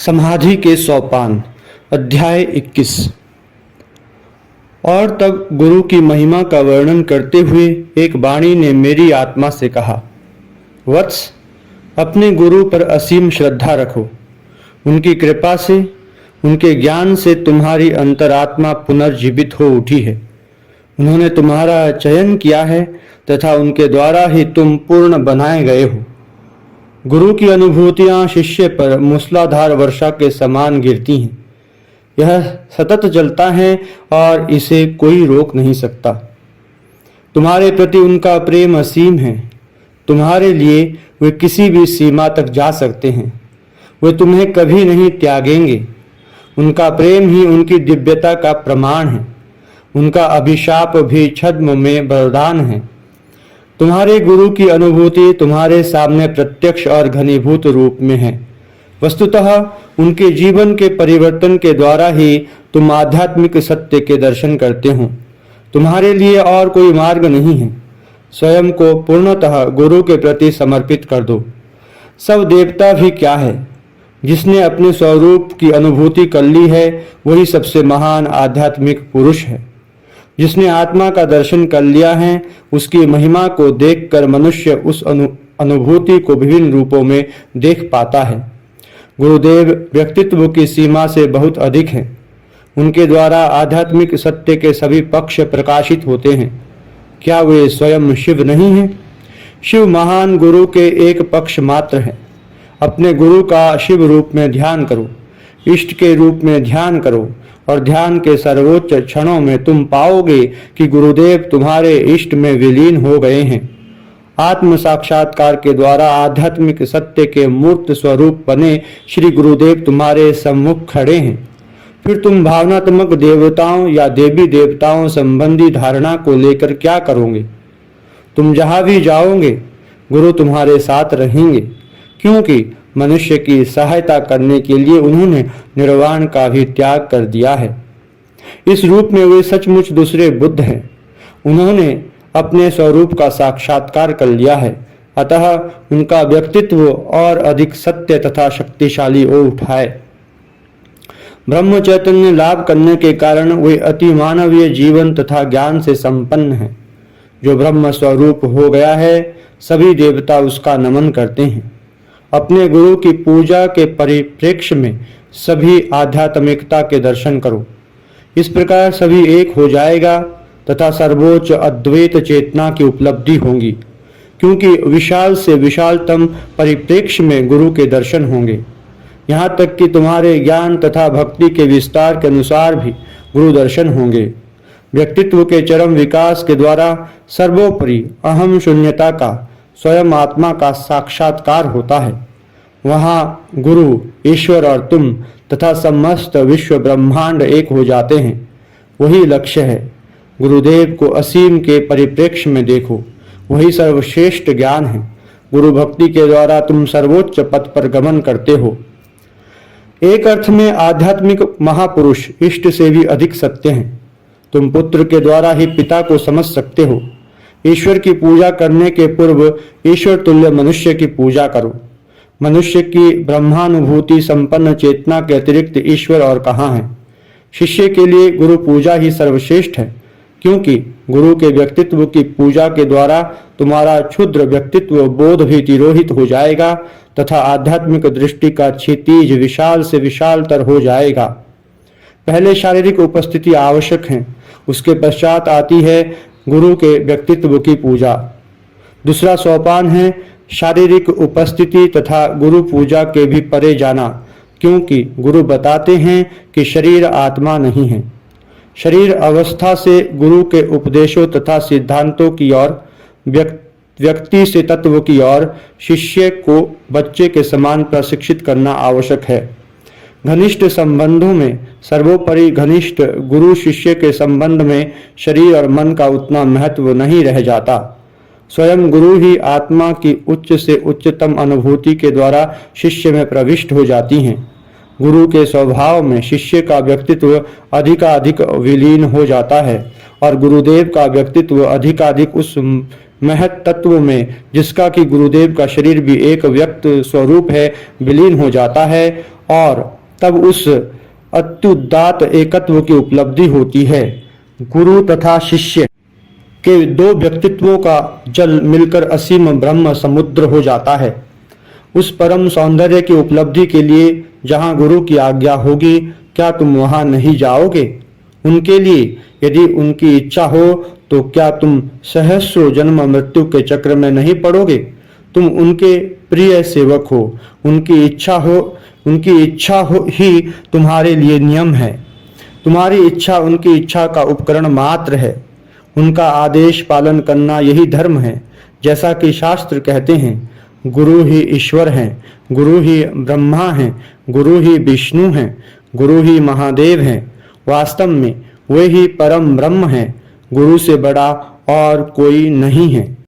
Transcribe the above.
समाधि के सोपान। अध्याय 21। और तब गुरु की महिमा का वर्णन करते हुए एक वाणी ने मेरी आत्मा से कहा, वत्स, अपने गुरु पर असीम श्रद्धा रखो। उनकी कृपा से, उनके ज्ञान से तुम्हारी अंतरात्मा पुनर्जीवित हो उठी है। उन्होंने तुम्हारा चयन किया है तथा उनके द्वारा ही तुम पूर्ण बनाए गए हो। गुरु की अनुभूतियां शिष्य पर मूसलाधार वर्षा के समान गिरती हैं। यह सतत चलता है और इसे कोई रोक नहीं सकता। तुम्हारे प्रति उनका प्रेम असीम है। तुम्हारे लिए वे किसी भी सीमा तक जा सकते हैं। वे तुम्हें कभी नहीं त्यागेंगे। उनका प्रेम ही उनकी दिव्यता का प्रमाण है। उनका अभिशाप भी छद्म में वरदान है। तुम्हारे गुरु की अनुभूति तुम्हारे सामने प्रत्यक्ष और घनीभूत रूप में है। वस्तुतः उनके जीवन के परिवर्तन के द्वारा ही तुम आध्यात्मिक सत्य के दर्शन करते हो। तुम्हारे लिए और कोई मार्ग नहीं है। स्वयं को पूर्णतः गुरु के प्रति समर्पित कर दो। सब देवता भी क्या है, जिसने अपने स्वरूप की अनुभूति कर ली है वही सबसे महान आध्यात्मिक पुरुष है। जिसने आत्मा का दर्शन कर लिया है, उसकी महिमा को देखकर मनुष्य उस अनुभूति को विभिन्न रूपों में देख पाता है। गुरुदेव व्यक्तित्व की सीमा से बहुत अधिक हैं। उनके द्वारा आध्यात्मिक सत्य के सभी पक्ष प्रकाशित होते हैं। क्या वे स्वयं शिव नहीं हैं? शिव महान गुरु के एक पक्ष मात्र है। अपने गुरु का शिव रूप में ध्यान करो, इष्ट के रूप में ध्यान करो और ध्यान के सर्वोच्च क्षणों में तुम पाओगे कि गुरुदेव तुम्हारे इष्ट में विलीन हो गए हैं। आत्म साक्षात्कार के द्वारा आध्यात्मिक सत्य के मूर्त स्वरूप बने श्री गुरुदेव तुम्हारे सम्मुख खड़े हैं। फिर तुम भावनात्मक देवताओं या देवी देवताओं संबंधी धारणा को लेकर क्या करोगे? तुम जहां भी जाओगे गुरु तुम्हारे साथ रहेंगे, क्योंकि मनुष्य की सहायता करने के लिए उन्होंने निर्वाण का भी त्याग कर दिया है। इस रूप में वे सचमुच दूसरे बुद्ध हैं। उन्होंने अपने स्वरूप का साक्षात्कार कर लिया है, अतः उनका व्यक्तित्व और अधिक सत्य तथा शक्तिशाली हो उठा है। ब्रह्म चैतन्य लाभ करने के कारण वे अति मानवीय जीवन तथा ज्ञान से संपन्न हैं। जो ब्रह्म स्वरूप हो गया है, सभी देवता उसका नमन करते हैं। अपने गुरु की पूजा के परिप्रेक्ष्य में सभी आध्यात्मिकता के दर्शन करो। इस प्रकार सभी एक हो जाएगा तथा सर्वोच्च अद्वैत चेतना की उपलब्धि होगी, क्योंकि विशाल से विशालतम परिप्रेक्ष्य में गुरु के दर्शन होंगे। यहाँ तक कि तुम्हारे ज्ञान तथा भक्ति के विस्तार के अनुसार भी गुरु दर्शन होंगे। व्यक्तित्व के चरम विकास के द्वारा सर्वोपरि अहम शून्यता का, स्वयं आत्मा का साक्षात्कार होता है। वहाँ गुरु, ईश्वर और तुम तथा समस्त विश्व ब्रह्मांड एक हो जाते हैं। वही लक्ष्य है। गुरुदेव को असीम के परिप्रेक्ष्य में देखो। वही सर्वश्रेष्ठ ज्ञान है। गुरु भक्ति के द्वारा तुम सर्वोच्च पथ पर गमन करते हो। एक अर्थ में आध्यात्मिक महापुरुष इष्ट से भी अधिक सत्य हैं। तुम पुत्र के द्वारा ही पिता को समझ सकते हो। ईश्वर की पूजा करने के पूर्व ईश्वर तुल्य मनुष्य की पूजा करो। मनुष्य की ब्रह्मानुभूति संपन्न चेतना के अतिरिक्त ईश्वर और कहाँ है? शिष्य के लिए गुरु पूजा ही सर्वश्रेष्ठ है, क्योंकि गुरु के व्यक्तित्व की पूजा के द्वारा तुम्हारा क्षुद्र व्यक्तित्व बोध भी तिरोहित हो जाएगा तथा आध्यात्मिक दृष्टि का क्षितिज विशाल से विशालतर हो जाएगा। पहले शारीरिक उपस्थिति आवश्यक है, उसके पश्चात आती है गुरु के व्यक्तित्व की पूजा। दूसरा सोपान है शारीरिक उपस्थिति तथा गुरु पूजा के भी परे जाना, क्योंकि गुरु बताते हैं कि शरीर आत्मा नहीं है। शरीर अवस्था से गुरु के उपदेशों तथा सिद्धांतों की ओर, व्यक्ति से तत्व की ओर शिष्य को बच्चे के समान प्रशिक्षित करना आवश्यक है। घनिष्ठ संबंधों में सर्वोपरि घनिष्ठ गुरु शिष्य के संबंध में शरीर और मन का उतना महत्व नहीं रह जाता। स्वयं गुरु ही आत्मा की उच्च से उच्चतम अनुभूति के द्वारा शिष्य में प्रविष्ट हो जाती हैं। गुरु के स्वभाव में शिष्य का व्यक्तित्व अधिकाधिक विलीन हो जाता है और गुरुदेव का व्यक्तित्व अधिकाधिक उस महत तत्व में, जिसका कि गुरुदेव का शरीर भी एक व्यक्त स्वरूप है, विलीन हो जाता है और तब उस अत्युदात्त एकत्व की उपलब्धि होती है। गुरु तथा शिष्य के दो व्यक्तित्वों का जल मिलकर असीम ब्रह्म समुद्र हो जाता है। उस परम सौंदर्य की उपलब्धि के लिए जहाँ गुरु की आज्ञा होगी, क्या तुम वहाँ नहीं जाओगे? उनके लिए यदि उनकी इच्छा हो तो क्या तुम सहस्रों जन्म मृत्यु के चक्र में नहीं पड़ोगे? तुम उनके प्रिय सेवक हो, उनकी इच्छा हो ही तुम्हारे लिए नियम है। तुम्हारी इच्छा उनकी इच्छा का उपकरण मात्र है। उनका आदेश पालन करना यही धर्म है। जैसा कि शास्त्र कहते हैं, गुरु ही ईश्वर हैं, गुरु ही ब्रह्मा हैं, गुरु ही विष्णु हैं, गुरु ही महादेव हैं। वास्तव में वे ही परम ब्रह्म हैं। गुरु से बड़ा और कोई नहीं है।